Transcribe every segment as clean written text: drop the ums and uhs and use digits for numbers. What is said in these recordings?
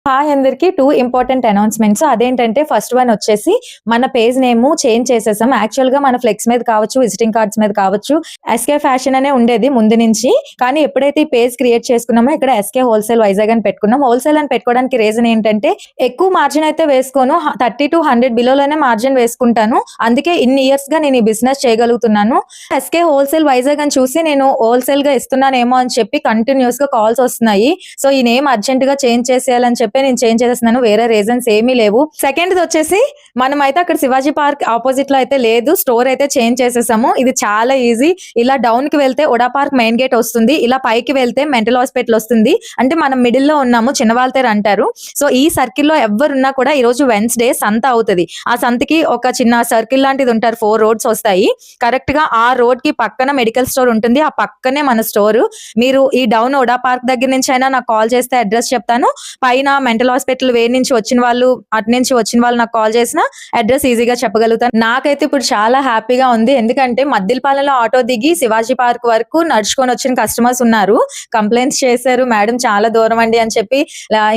Hi అందరికి 2 important announcements. అదేంటంటే first one వచ్చేసి మన పేజ్ నేమ్ చేంజ్ చేసేసాం. యాక్చువల్‌గా మన ఫ్లెక్స్ మీద కావచ్చు, విజిటింగ్ కార్డ్స్ మీద కావచ్చు ఎస్కే ఫ్యాషన్ అనే ఉండేది ముందు నుంచి. కానీ ఎప్పుడైతే ఈ పేజ్ క్రియేట్ చేసుకున్నామో ఇక్కడ ఎస్కే హోల్‌సేల్ వైజాగ్ అని పెట్టుకున్నాం. హోల్‌సేల్ అని పెట్టుకోవడానికి రీజన్ ఏంటంటే ఎక్కువ మార్జిన్ అయితే వేసుకోను. 30-100 బిలోలోనే మార్జిన్ వేసుకుంటాను. అందుకే ఇన్ని ఇయర్స్‌గా నేను ఈ బిజినెస్ చేయగలుగుతున్నాను. ఎస్కే హోల్‌సేల్ వైజాగ్ అని చూసి నేను హోల్‌సేల్‌గా ఇస్తున్నానేమో అని చెప్పి కంటిన్యూస్‌గా కాల్స్ వస్తున్నాయి. సో ఈ నేమ్ అర్జెంట్‌గా చేంజ్ చేసేయాలని చెప్పి నేను చేంజ్ చేసేస్తున్నాను. వేరే రీజన్స్ ఏమీ లేవు. సెకండ్ వచ్చేసి మనమైతే అక్కడ శివాజీ పార్క్ ఆపోజిట్ లో అయితే లేదు, స్టోర్ అయితే చేంజ్ చేసేసాము. ఇది చాలా ఈజీ. ఇలా డౌన్ కి వెళ్తే ఉడా పార్క్ మెయిన్ గేట్ వస్తుంది, ఇలా పైకి వెళ్తే మెంటల్ హాస్పిటల్ వస్తుంది. అంటే మనం మిడిల్ లో ఉన్నాము, చిన్నవాళ్ళతేరు అంటారు. సో ఈ సర్కిల్ లో ఎవరున్నా కూడా ఈ రోజు వెన్స్డే సంత అవుతుంది. ఆ సంతకి ఒక చిన్న సర్కిల్ లాంటిది ఉంటారు, 4 రోడ్స్ వస్తాయి. కరెక్ట్ గా ఆ రోడ్ కి పక్కన మెడికల్ స్టోర్ ఉంటుంది, ఆ పక్కనే మన స్టోర్. మీరు ఈ డౌన్ ఉడా పార్క్ దగ్గర నుంచి అయినా నాకు కాల్ చేస్తే అడ్రస్ చెప్తాను. పైన మెంటల్ హాస్పిటల్ వే నుంచి వచ్చిన వాళ్ళు, అటు నుంచి వచ్చిన వాళ్ళు నాకు కాల్ చేసిన అడ్రస్ ఈజీగా చెప్పగలుగుతాను. నాకైతే ఇప్పుడు చాలా హ్యాపీగా ఉంది. ఎందుకంటే మద్దిలపాలెంలో ఆటో దిగి శివాజీ పార్క్ వరకు నడుచుకొని వచ్చిన కస్టమర్స్ ఉన్నారు. కంప్లైంట్స్ చేశారు, మేడం చాలా దూరం అండి అని చెప్పి.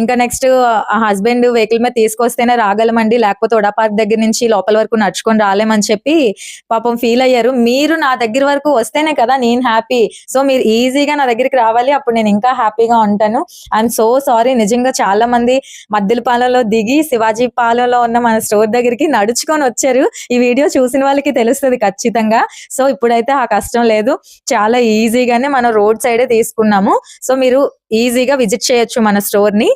ఇంకా నెక్స్ట్ హస్బెండ్ వెహికల్ మీద తీసుకొస్తేనే రాగలమండి, లేకపోతే ఉడా పార్క్ దగ్గర నుంచి లోపల వరకు నడుచుకొని రాలేమని చెప్పి పాపం ఫీల్ అయ్యారు. మీరు నా దగ్గర వరకు వస్తేనే కదా నేను హ్యాపీ. సో మీరు ఈజీగా నా దగ్గరికి రావాలి, అప్పుడు నేను ఇంకా హ్యాపీగా ఉంటాను. I'm so sorry. నిజంగా చాలా మంది మద్దిలపాలెంలో దిగి శివాజీ పాలెంలో ఉన్న మన స్టోర్ దగ్గరికి నడుచుకొని వచ్చారు. ఈ వీడియో చూసిన వాళ్ళకి తెలుస్తుంది ఖచ్చితంగా. సో ఇప్పుడైతే ఆ కష్టం లేదు, చాలా ఈజీగానే మనం రోడ్ సైడే తీసుకున్నాము. సో మీరు ఈజీగా విజిట్ చేయొచ్చు మన స్టోర్ ని.